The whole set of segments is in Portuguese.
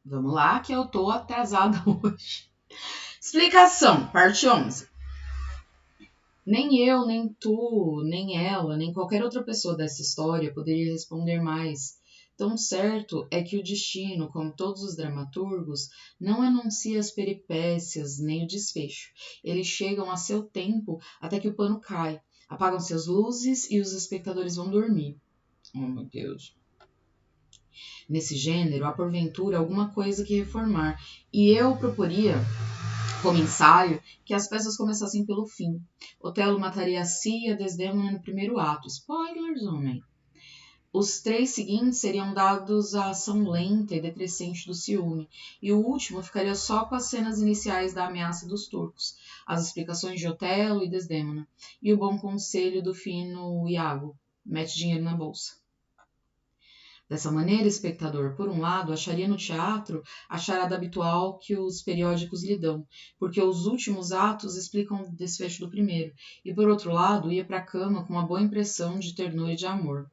Vamos lá, que eu tô atrasada hoje. Explicação, parte 11. Nem eu, nem tu, nem ela, nem qualquer outra pessoa dessa história poderia responder mais. Tão certo é que o destino, como todos os dramaturgos, não anuncia as peripécias nem o desfecho. Eles chegam a seu tempo até que o pano cai, apagam-se as luzes e os espectadores vão dormir. Oh, meu Deus. Nesse gênero, há porventura alguma coisa que reformar, e eu proporia, como ensaio, que as peças começassem pelo fim. Otelo mataria a si e a Desdémona no primeiro ato. Spoilers, homem. Os 3 seguintes seriam dados à ação lenta e decrescente do ciúme, e o último ficaria só com as cenas iniciais da ameaça dos turcos, as explicações de Otelo e Desdémona, e o bom conselho do fino Iago: mete dinheiro na bolsa. Dessa maneira, o espectador, por um lado, acharia no teatro a charada habitual que os periódicos lhe dão, porque os últimos atos explicam o desfecho do primeiro, e por outro lado, ia para a cama com uma boa impressão de ternura e de amor.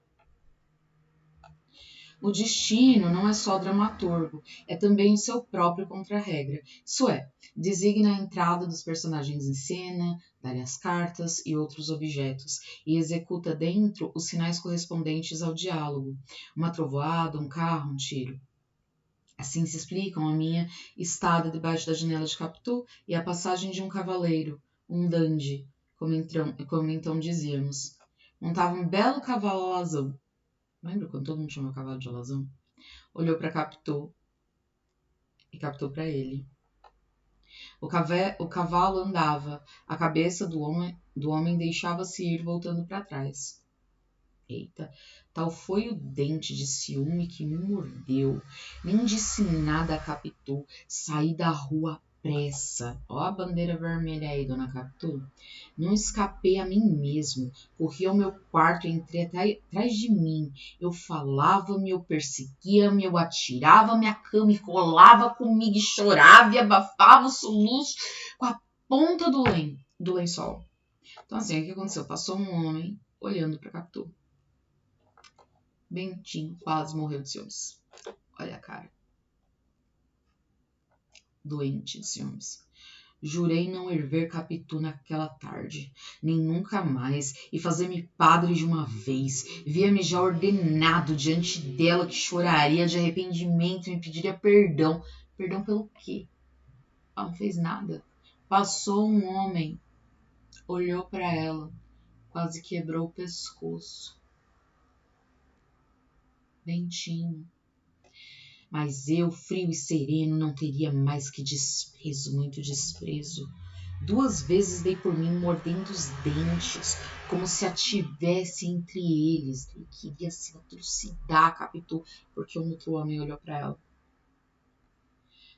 O destino não é só dramaturgo, é também o seu próprio contra-regra. Isso é, designa a entrada dos personagens em cena, dá-lhe as cartas e outros objetos, e executa dentro os sinais correspondentes ao diálogo, uma trovoada, um carro, um tiro. Assim se explicam a minha estada debaixo da janela de Capitu e a passagem de um cavaleiro, um dandy, como então dizíamos. Montava um belo cavalo alazão. Lembra quando todo mundo chamava cavalo de alazão? Olhou para Capitu e Capitu para ele. O cavalo andava, a cabeça do homem deixava-se ir voltando para trás. Eita, tal foi o dente de ciúme que me mordeu. Nem disse nada a Capitu. Saí da rua à pressa. Ó a bandeira vermelha aí, dona Capitu. Não escapei a mim mesmo. Corri ao meu quarto e entrei atrás de mim. Eu falava-me, eu perseguia-me, eu atirava-me à cama e colava comigo e chorava e abafava o soluço com a ponta do lençol. Então assim, o que aconteceu? Passou um homem olhando para Capitu. Bentinho quase morreu de ciúmes. Olha a cara. Doente de ciúmes. Jurei não ir ver Capitu naquela tarde, nem nunca mais, e fazer-me padre de uma vez. Via-me já ordenado diante dela que choraria de arrependimento e me pediria perdão. Perdão pelo quê? Ela não fez nada. Passou um homem, olhou para ela, quase quebrou o pescoço. Bentinho. Mas eu, frio e sereno, não teria mais que desprezo, muito desprezo. 2 vezes dei por mim mordendo os dentes, como se a tivesse entre eles. Ele queria se atrocidar, Capitu, porque um outro homem olhou para ela.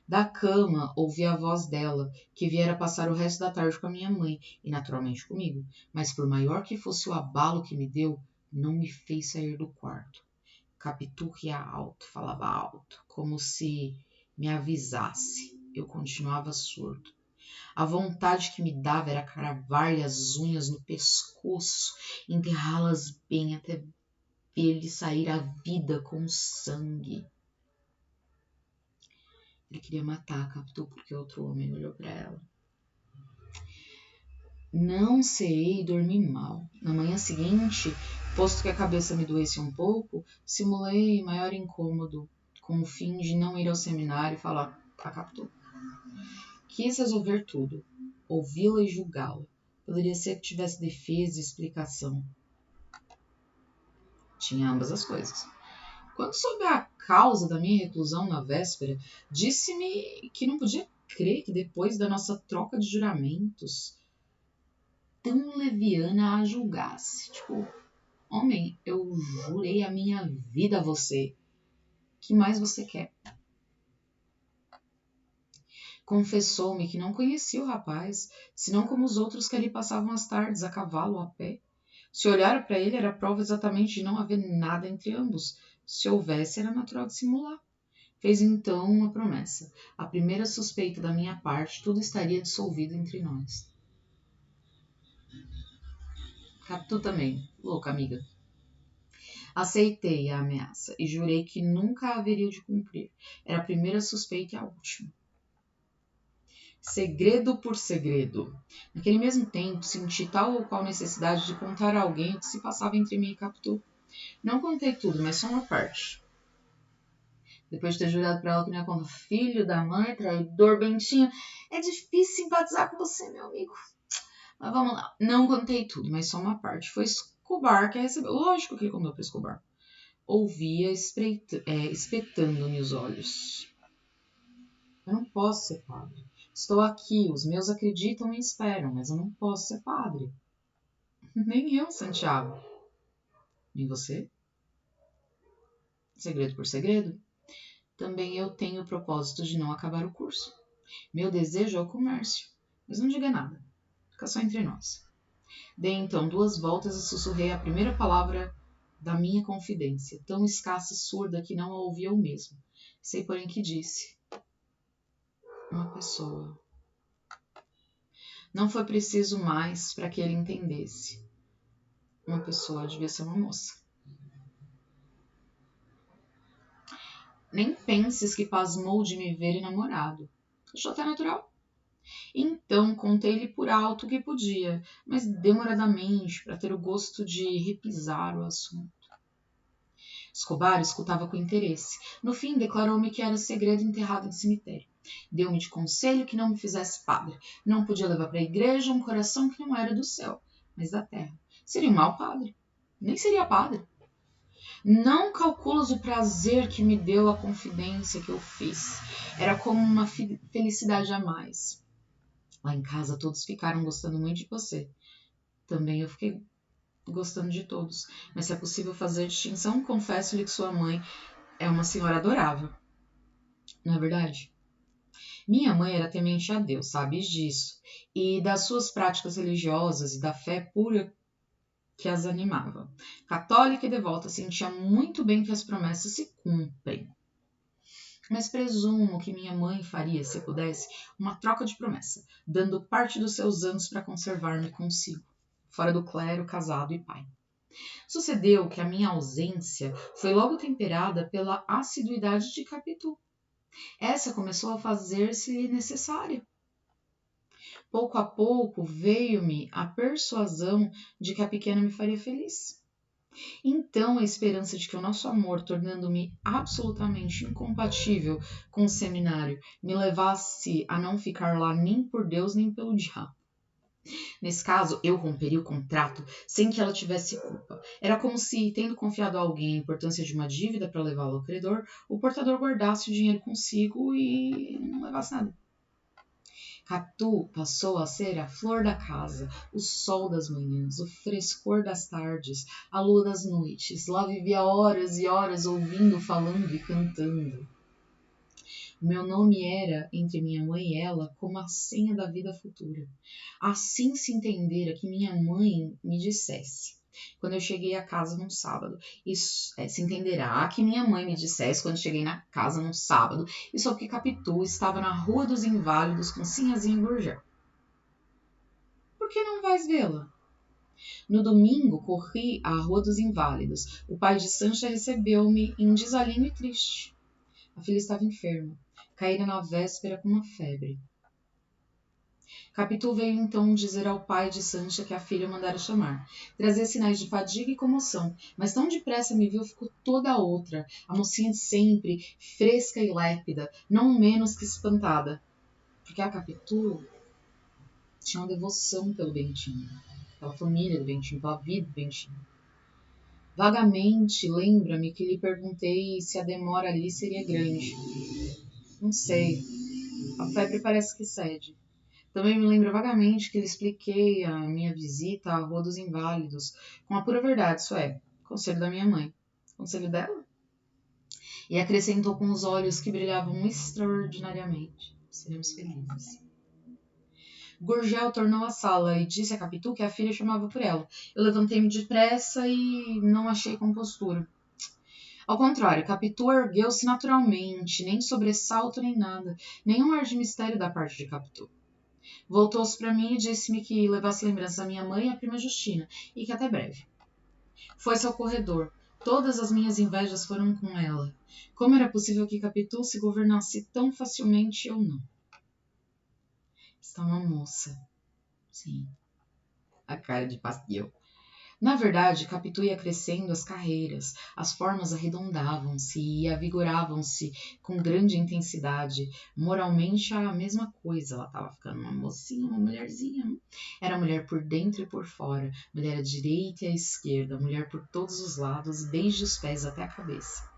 Da cama, ouvi a voz dela, que viera passar o resto da tarde com a minha mãe, e naturalmente comigo. Mas por maior que fosse o abalo que me deu, não me fez sair do quarto. Capitu ria alto, falava alto, como se me avisasse. Eu continuava surdo. A vontade que me dava era cravar-lhe as unhas no pescoço, enterrá-las bem até ver-lhe sair a vida com sangue. Ele queria matar a Capitu porque outro homem olhou para ela. Não sei dormir mal. Na manhã seguinte, posto que a cabeça me doesse um pouco, simulei maior incômodo, com o fim de não ir ao seminário e falar a Capitu. Quis resolver tudo, ouvi-la e julgá-la. Poderia ser que tivesse defesa e explicação. Tinha ambas as coisas. Quando soube a causa da minha reclusão na véspera, disse-me que não podia crer que depois da nossa troca de juramentos, tão leviana a julgasse. Tipo, homem, eu jurei a minha vida a você. Que mais você quer? Confessou-me que não conhecia o rapaz, senão como os outros que ali passavam as tardes, a cavalo ou a pé. Se olhara para ele, era prova exatamente de não haver nada entre ambos. Se houvesse, era natural dissimular. Fez então uma promessa. A primeira suspeita da minha parte, tudo estaria dissolvido entre nós. Capitu também, louca amiga. Aceitei a ameaça e jurei que nunca a haveria de cumprir. Era a primeira suspeita e a última. Segredo por segredo. Naquele mesmo tempo, senti tal ou qual necessidade de contar a alguém o que se passava entre mim e Capitu. Não contei tudo, mas só uma parte. Depois de ter jurado pra ela que não ia contar, filho da mãe, traidor, Bentinho, é difícil simpatizar com você, meu amigo. Mas vamos lá. Não contei tudo, mas só uma parte. Foi Escobar que recebeu. Lógico que ele contou pra Escobar. Ouvia espetando-me os olhos. Eu não posso ser padre. Estou aqui, os meus acreditam e esperam, mas eu não posso ser padre. Nem eu, Santiago. Nem você? Segredo por segredo? Também eu tenho o propósito de não acabar o curso. Meu desejo é o comércio. Mas não diga nada. Fica só entre nós. Dei então 2 voltas e sussurrei a primeira palavra da minha confidência, tão escassa e surda que não a ouvi eu mesmo. Sei, porém, que disse. Uma pessoa. Não foi preciso mais para que ele entendesse. Uma pessoa devia ser uma moça. Nem penses que pasmou de me ver enamorado. Achou até natural. Então contei-lhe por alto o que podia, mas demoradamente, para ter o gosto de repisar o assunto. Escobar escutava com interesse. No fim, declarou-me que era segredo enterrado em cemitério. Deu-me de conselho que não me fizesse padre. Não podia levar para a igreja um coração que não era do céu, mas da terra. Seria um mau padre. Nem seria padre. Não calculas o prazer que me deu a confidência que eu fiz. Era como uma felicidade a mais. Lá em casa todos ficaram gostando muito de você. Também eu fiquei gostando de todos. Mas se é possível fazer distinção, confesso-lhe que sua mãe é uma senhora adorável. Não é verdade? Minha mãe era temente a Deus, sabes disso? E das suas práticas religiosas e da fé pura que as animava. Católica e devota, sentia muito bem que as promessas se cumprem. Mas presumo que minha mãe faria, se pudesse, uma troca de promessa, dando parte dos seus anos para conservar-me consigo, fora do clero, casado e pai. Sucedeu que a minha ausência foi logo temperada pela assiduidade de Capitu. Essa começou a fazer-se necessária. Pouco a pouco veio-me a persuasão de que a pequena me faria feliz. Então a esperança de que o nosso amor, tornando-me absolutamente incompatível com o seminário, me levasse a não ficar lá nem por Deus nem pelo diabo. Nesse caso, eu romperia o contrato sem que ela tivesse culpa. Era como se, tendo confiado a alguém a importância de uma dívida para levá-la ao credor, o portador guardasse o dinheiro consigo e não levasse nada. Catu passou a ser a flor da casa, o sol das manhãs, o frescor das tardes, a lua das noites. Lá vivia horas e horas ouvindo, falando e cantando. O meu nome era, entre minha mãe e ela, como a senha da vida futura. Assim se entendera que minha mãe me dissesse, quando eu cheguei a casa num sábado. Isso se entenderá que minha mãe me dissesse quando cheguei na casa num sábado, isso porque Capitu estava na Rua dos Inválidos com Sinhazinha e Gurgel. Por que não vais vê-la? No domingo corri à Rua dos Inválidos. O pai de Sancha recebeu-me em desalinho e triste. A filha estava enferma. Caíra na véspera com uma febre. Capitu veio então dizer ao pai de Sancha que a filha mandara chamar. Trazia sinais de fadiga e comoção, mas tão depressa me viu ficou toda outra, a mocinha de sempre, fresca e lépida, não menos que espantada. Porque a Capitu tinha uma devoção pelo Bentinho, pela família do Bentinho, pela vida do Bentinho. Vagamente lembra-me que lhe perguntei se a demora ali seria grande. Não sei. A febre parece que cede. Também me lembro vagamente que lhe expliquei a minha visita à Rua dos Inválidos, com a pura verdade, isso é, conselho da minha mãe. Conselho dela? E acrescentou com os olhos que brilhavam extraordinariamente. Seremos felizes. Gurgel tornou à sala e disse a Capitu que a filha chamava por ela. Eu levantei-me depressa e não achei compostura. Ao contrário, Capitu ergueu-se naturalmente, nem sobressalto nem nada, nenhum ar de mistério da parte de Capitu. Voltou-se para mim e disse-me que levasse lembrança da minha mãe e a prima Justina, e que até breve. Foi-se ao corredor. Todas as minhas invejas foram com ela. Como era possível que Capitu se governasse tão facilmente e eu não? Está uma moça. Sim, a cara de pastel. Na verdade, Capitu ia crescendo as carreiras, as formas arredondavam-se e avigoravam-se com grande intensidade. Moralmente, a mesma coisa. Ela estava ficando uma mocinha, uma mulherzinha. Era mulher por dentro e por fora, mulher à direita e à esquerda, mulher por todos os lados, desde os pés até a cabeça.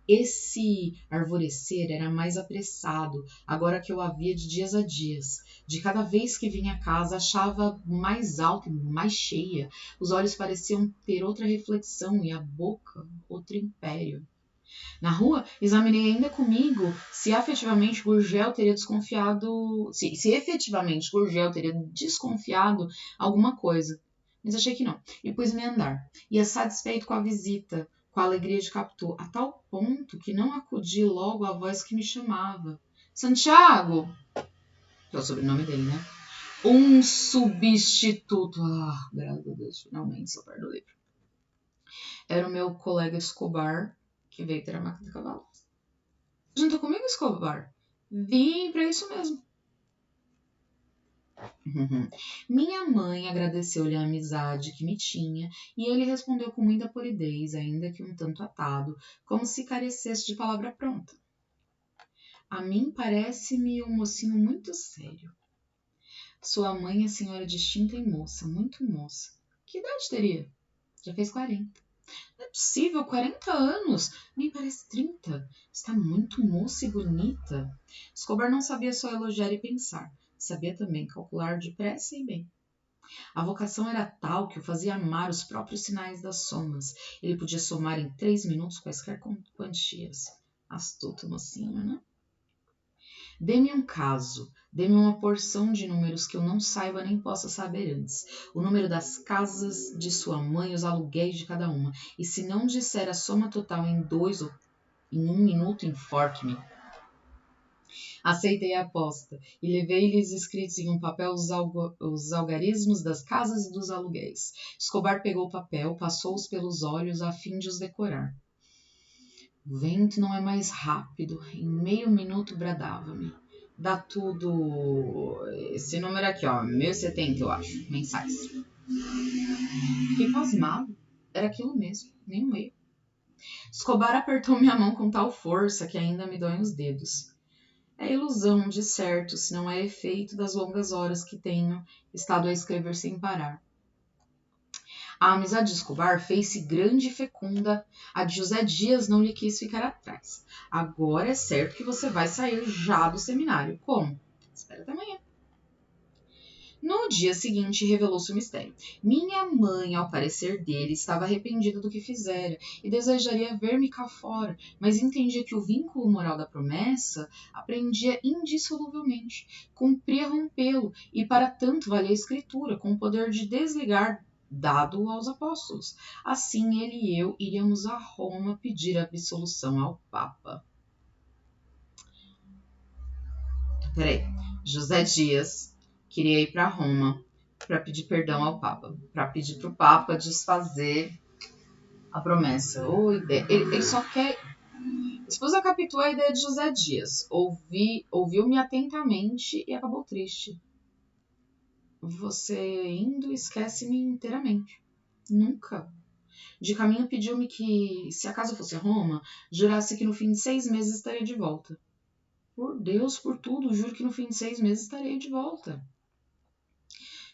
Esse arvorecer era mais apressado, agora que eu a via de dias a dias. De cada vez que vinha a casa, achava mais alta e mais cheia. Os olhos pareciam ter outra reflexão e a boca outro império. Na rua, examinei ainda comigo se efetivamente Gurgel teria desconfiado. Se efetivamente Gurgel teria desconfiado alguma coisa. Mas achei que não. E pus-me a andar. Ia satisfeito com a visita, com a alegria de Capitu, a tal ponto que não acudi logo à voz que me chamava. Santiago! Que é o sobrenome dele, né? Um substituto. Ah, graças a Deus, finalmente sou perto do livro. Era o meu colega Escobar, que veio ter a máquina de cavalo. Juntou comigo, Escobar? Vim pra isso mesmo. Minha mãe agradeceu-lhe a amizade que me tinha e ele respondeu com muita polidez, ainda que um tanto atado, como se carecesse de palavra pronta. A mim parece-me um mocinho muito sério. Sua mãe é senhora distinta e moça, muito moça. Que idade teria? Já fez 40. Não é possível, 40 anos. Nem parece 30. Está muito moça e bonita. Escobar não sabia só elogiar e pensar. Sabia também calcular depressa e bem. A vocação era tal que o fazia amar os próprios sinais das somas. Ele podia somar em 3 minutos quaisquer quantias. Astuto mocinho, né? Dê-me um caso, dê-me uma porção de números que eu não saiba nem possa saber antes. O número das casas de sua mãe, os aluguéis de cada uma. E se não disser a soma total em 2 ou em 1 minuto, enforque-me. Aceitei a aposta e levei-lhes escritos em um papel os algarismos das casas e dos aluguéis. Escobar pegou o papel, passou-os pelos olhos a fim de os decorar. O vento não é mais rápido. Em meio minuto bradava-me. Dá tudo... Esse número aqui, ó. 1070, eu acho. Mensais. Fiquei pasmado. Era aquilo mesmo. Nem um erro. Escobar apertou minha mão com tal força que ainda me doem os dedos. É ilusão, de certo, se não é efeito das longas horas que tenho estado a escrever sem parar. A amizade de Escobar fez-se grande e fecunda. A de José Dias não lhe quis ficar atrás. Agora é certo que você vai sair já do seminário. Como? Espera até amanhã. No dia seguinte, revelou-se o mistério. Minha mãe, ao parecer dele, estava arrependida do que fizera e desejaria ver-me cá fora, mas entendia que o vínculo moral da promessa a prendia indissoluvelmente. Cumpria rompê-lo e, para tanto, valia a escritura, com o poder de desligar dado aos apóstolos. Assim, ele e eu iríamos a Roma pedir absolução ao Papa. Peraí, José Dias queria ir para Roma para pedir perdão ao Papa, para pedir para o Papa desfazer a promessa. Ele só quer... A esposa captou a ideia de José Dias, ouviu-me atentamente e acabou triste. Você indo esquece-me inteiramente. Nunca. De caminho pediu-me que, se acaso fosse a Roma, jurasse que no fim de 6 meses estaria de volta. Por Deus, por tudo, juro que no fim de 6 meses estarei de volta.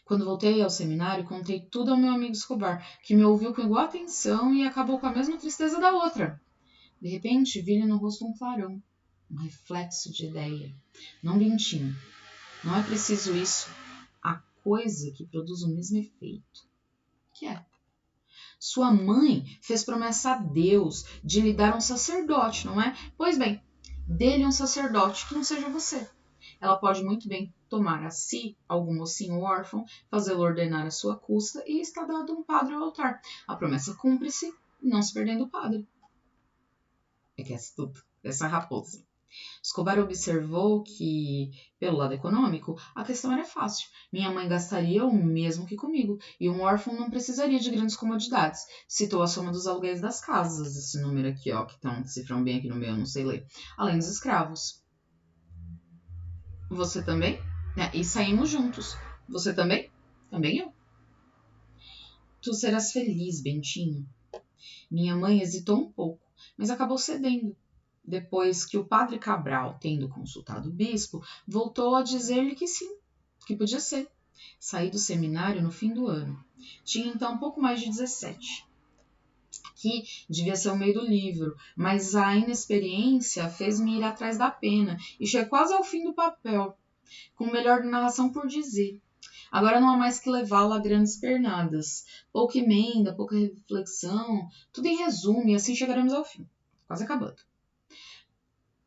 Quando voltei ao seminário, contei tudo ao meu amigo Escobar, que me ouviu com igual atenção e acabou com a mesma tristeza da outra. De repente, vi-lhe no rosto um clarão, um reflexo de ideia. Não mentinho. Não é preciso isso. Há coisa que produz o mesmo efeito. Que é? Sua mãe fez promessa a Deus de lhe dar um sacerdote, não é? Pois bem, dê-lhe um sacerdote que não seja você. Ela pode muito bem tomar a si algum mocinho órfão, fazê-lo ordenar à sua custa e está dado um padre ao altar. A promessa cumpre-se, não se perdendo o padre. É que é astuto, essa raposa. Escobar observou que, pelo lado econômico, a questão era fácil. Minha mãe gastaria o mesmo que comigo, e um órfão não precisaria de grandes comodidades. Citou a soma dos aluguéis das casas, esse número aqui, ó, que estão cifrando bem aqui no meio, eu não sei ler. Além dos escravos. Você também? E saímos juntos. Você também? Também eu. Tu serás feliz, Bentinho. Minha mãe hesitou um pouco, mas acabou cedendo. Depois que o padre Cabral, tendo consultado o bispo, voltou a dizer-lhe que sim, que podia ser. Saí do seminário no fim do ano. Tinha então pouco mais de 17. Aqui devia ser o meio do livro, mas a inexperiência fez-me ir atrás da pena e cheguei quase ao fim do papel, com melhor narração por dizer. Agora não há mais que levá-la a grandes pernadas. Pouca emenda, pouca reflexão, tudo em resumo, e assim chegaremos ao fim. Quase acabando.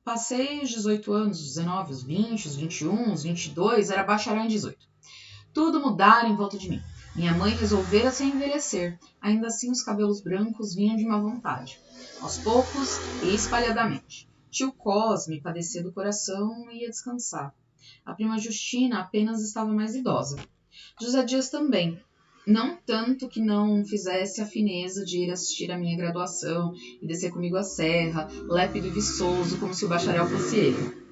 Passei os 18 anos, os 19, os 20, os 21, os 22, era bacharel em 18. Tudo mudara em volta de mim. Minha mãe resolvera se envelhecer. Ainda assim, os cabelos brancos vinham de má vontade. Aos poucos e espalhadamente. Tio Cosme padecia do coração e ia descansar. A prima Justina apenas estava mais idosa. José Dias também. Não tanto que não fizesse a fineza de ir assistir a minha graduação e descer comigo a serra, lépido e viçoso, como se o bacharel fosse ele.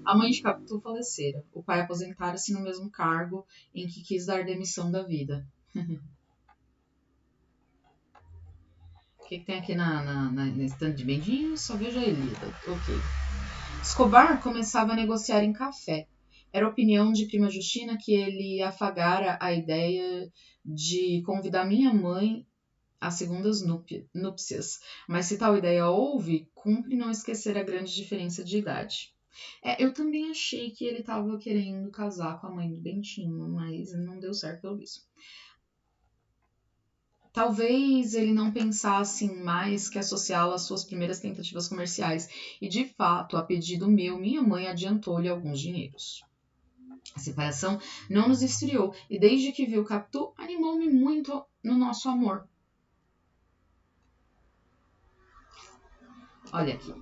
A mãe de Capitu falecera. O pai aposentara-se no mesmo cargo em que quis dar demissão da vida. O que tem aqui na estante de bendinhos? Só vejo a Elida. Ok. Escobar começava a negociar em café. Era a opinião de prima Justina que ele afagara a ideia de convidar minha mãe às segundas núpcias. Mas se tal ideia houve, cumpre não esquecer a grande diferença de idade. Eu também achei que ele estava querendo casar com a mãe do Bentinho, mas não deu certo pelo visto. Talvez ele não pensasse em mais que associá-la às suas primeiras tentativas comerciais, e de fato, a pedido meu, minha mãe adiantou-lhe alguns dinheiros. A separação não nos esfriou, e desde que viu Capitu, animou-me muito no nosso amor. Olha aqui.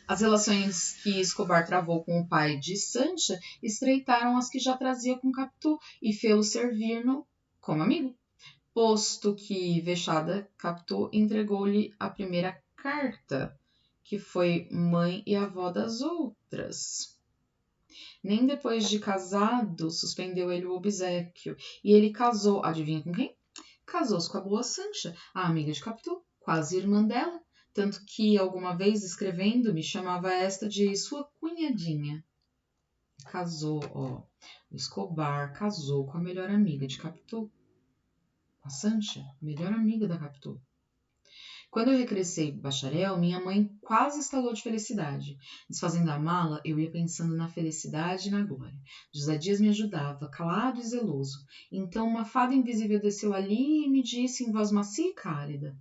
As relações que Escobar travou com o pai de Sancha estreitaram as que já trazia com Capitu e fê-lo servir-no como amigo. Posto que, vexada, Capitu entregou-lhe a primeira carta, que foi mãe e avó das outras. Nem depois de casado suspendeu ele o obséquio, e ele casou, adivinha com quem? Casou-se com a boa Sancha, a amiga de Capitu, quase irmã dela, tanto que alguma vez escrevendo-me chamava esta de sua cunhadinha. Casou, ó, o Escobar casou com a melhor amiga de Capitu. A Sancha, melhor amiga da Capitu. Quando eu regressei bacharel, minha mãe quase estalou de felicidade. Desfazendo a mala, eu ia pensando na felicidade e na glória. José Dias me ajudava, calado e zeloso. Então uma fada invisível desceu ali e me disse em voz macia e cálida: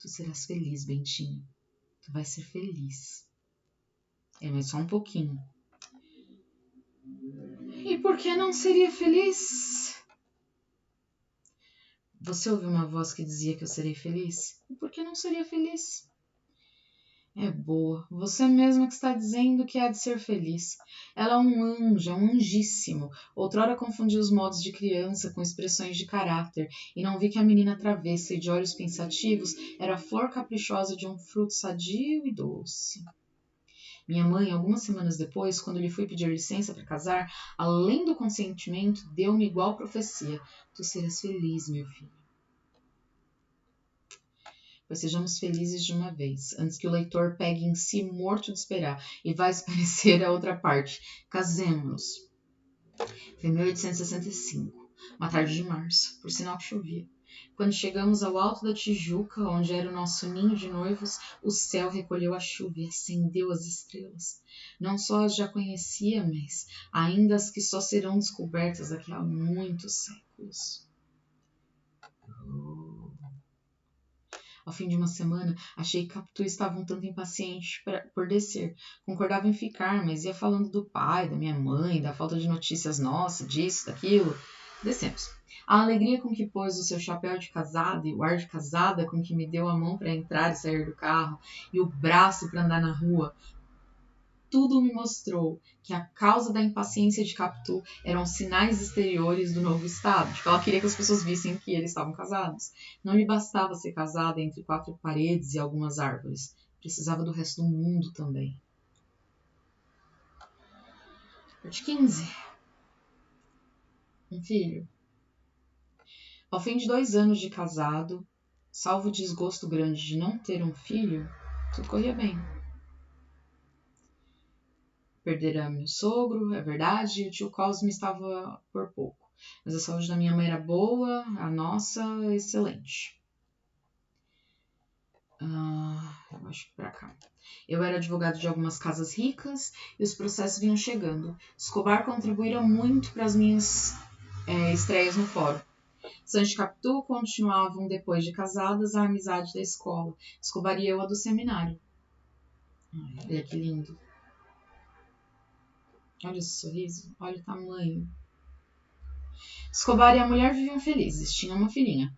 Tu serás feliz, Bentinho. Tu vais ser feliz. Mas só um pouquinho. E por que não seria feliz? Você ouviu uma voz que dizia que eu serei feliz? E por que não seria feliz? É boa. Você mesma que está dizendo que há de ser feliz. Ela é um anjo, é um angíssimo. Outrora confundi os modos de criança com expressões de caráter e não vi que a menina travessa e de olhos pensativos era a flor caprichosa de um fruto sadio e doce. Minha mãe, algumas semanas depois, quando lhe fui pedir licença para casar, além do consentimento, deu-me igual profecia. Tu serás feliz, meu filho. Pois sejamos felizes de uma vez, antes que o leitor pegue em si morto de esperar e vá esclarecer a outra parte. Casemo-nos. Foi 1865, uma tarde de março, por sinal que chovia. Quando chegamos ao alto da Tijuca, onde era o nosso ninho de noivos, o céu recolheu a chuva e acendeu as estrelas. Não só as já conhecia, mas ainda as que só serão descobertas daqui a muitos séculos. Ao fim de uma semana, achei que Capitu estava um tanto impaciente por descer. Concordava em ficar, mas ia falando do pai, da minha mãe, da falta de notícias nossa, disso, daquilo. Descemos. A alegria com que pôs o seu chapéu de casada e o ar de casada com que me deu a mão para entrar e sair do carro e o braço para andar na rua tudo me mostrou que a causa da impaciência de Capitu eram os sinais exteriores do novo estado. Tipo, ela queria que as pessoas vissem que eles estavam casados. Não lhe bastava ser casada entre 4 paredes e algumas árvores. Precisava do resto do mundo também. Parte 15. Um filho. Ao fim de 2 anos de casado, salvo o desgosto grande de não ter um filho, tudo corria bem. Perdera meu sogro, é verdade, e o tio Cosme estava por pouco. Mas a saúde da minha mãe era boa, a nossa, excelente. Eu acho que pra cá. Eu era advogado de algumas casas ricas e os processos vinham chegando. Escobar contribuíra muito para as minhas estreias no fórum. Sancho e Capitu continuavam, depois de casadas, a amizade da escola. Escobar e eu a do seminário. Olha que lindo. Olha esse sorriso, olha o tamanho. Escobar e a mulher viviam felizes, tinham uma filhinha.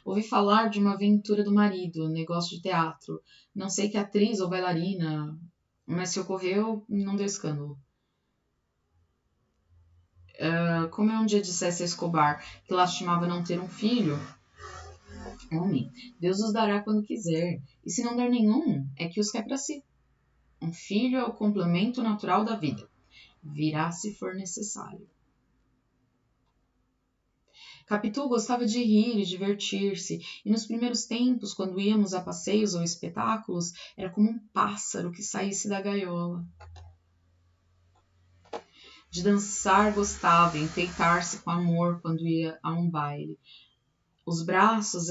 Ouvi falar de uma aventura do marido, negócio de teatro. Não sei que atriz ou bailarina, mas se ocorreu, não deu escândalo. Como eu um dia dissesse a Escobar que lastimava não ter um filho, homem, Deus os dará quando quiser. E se não der nenhum, é que os quer para si. Um filho é o complemento natural da vida. Virá se for necessário. Capitu gostava de rir e divertir-se, e nos primeiros tempos, quando íamos a passeios ou espetáculos, era como um pássaro que saísse da gaiola. De dançar gostava, enfeitar-se com amor quando ia a um baile. Os braços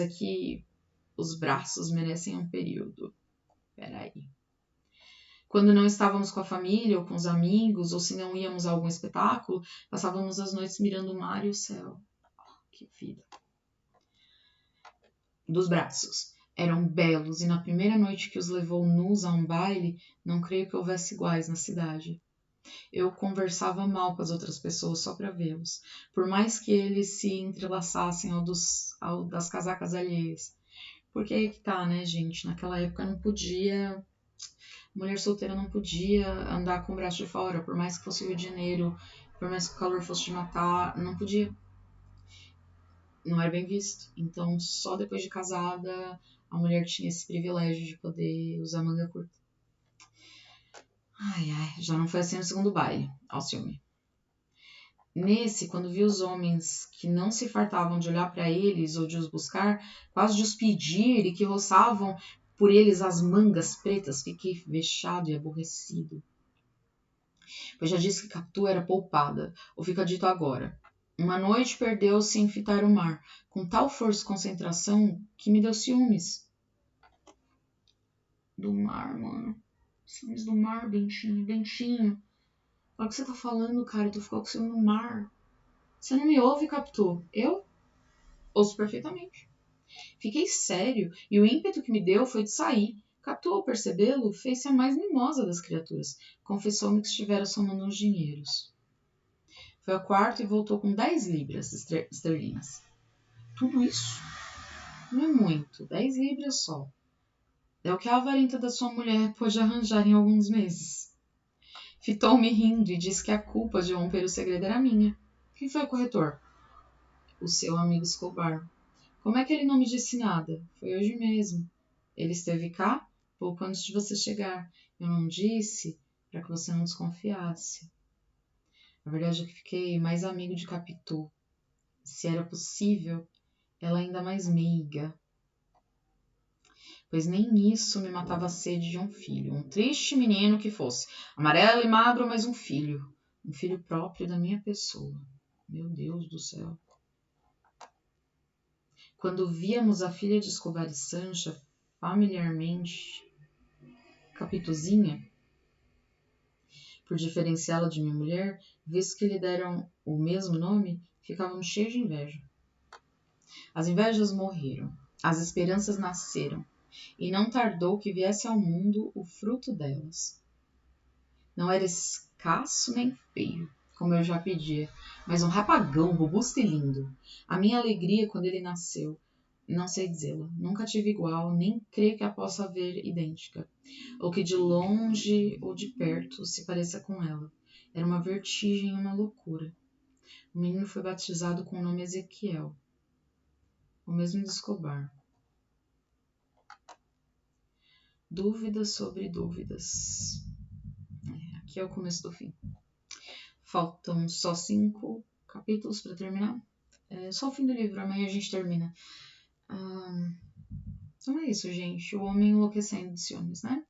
merecem um período. Peraí. Quando não estávamos com a família ou com os amigos, ou se não íamos a algum espetáculo, passávamos as noites mirando o mar e o céu. Que vida. Dos braços. Eram belos, e na primeira noite que os levou nus a um baile, não creio que houvesse iguais na cidade. Eu conversava mal com as outras pessoas só para vê-los, por mais que eles se entrelaçassem ao das casacas alheias. Porque aí que tá, né, gente? Naquela época não podia... Mulher solteira não podia andar com o braço de fora, por mais que fosse Rio de Janeiro, por mais que o calor fosse de matar, não podia. Não era bem visto. Então, só depois de casada, a mulher tinha esse privilégio de poder usar manga curta. Ai, já não foi assim no segundo baile, ao ciúme. Nesse, quando vi os homens que não se fartavam de olhar para eles ou de os buscar, quase de os pedir e que roçavam por eles as mangas pretas, fiquei vexado e aborrecido. Pois já disse que Capitu era poupada, ou fica dito agora. Uma noite perdeu-se em fitar o mar, com tal força e concentração que me deu ciúmes. Do mar, mano. Ciúmes do mar, Bentinho. Olha o que você tá falando, cara. Tu ficou com ciúme do mar. Você não me ouve, Capitu? Eu? Ouço perfeitamente. Fiquei sério, e o ímpeto que me deu foi de sair. Capitu, ao percebê-lo, fez-se a mais mimosa das criaturas. Confessou-me que estivera somando uns dinheiros. Foi ao quarto e voltou com 10 libras esterlinas. Tudo isso? Não é muito, 10 libras só. É o que a avarenta da sua mulher pôde arranjar em alguns meses. Fitou-me rindo e disse que a culpa de romper o segredo era minha. Quem foi o corretor? O seu amigo Escobar. Como é que ele não me disse nada? Foi hoje mesmo. Ele esteve cá, pouco antes de você chegar. Eu não disse para que você não desconfiasse. A verdade é que fiquei mais amigo de Capitu. Se era possível, ela ainda mais meiga. Pois nem isso me matava a sede de um filho. Um triste menino que fosse. Amarelo e magro, mas um filho. Um filho próprio da minha pessoa. Meu Deus do céu. Quando víamos a filha de Escobar e Sancha, familiarmente, Capituzinha, por diferenciá-la de minha mulher, visto que lhe deram o mesmo nome, ficávamos cheios de inveja. As invejas morreram, as esperanças nasceram, e não tardou que viesse ao mundo o fruto delas. Não era escasso nem feio, como eu já pedia, mas um rapagão robusto e lindo. A minha alegria quando ele nasceu. Não sei dizê-la. Nunca tive igual, nem creio que a possa haver idêntica, ou que de longe ou de perto se pareça com ela. Era uma vertigem e uma loucura. O menino foi batizado com o nome Ezequiel, o mesmo de Escobar. Dúvidas sobre dúvidas. Aqui é o começo do fim. Faltam só 5 capítulos para terminar. É só o fim do livro, amanhã a gente termina. Então é isso, gente. O homem enlouquecendo de ciúmes, né?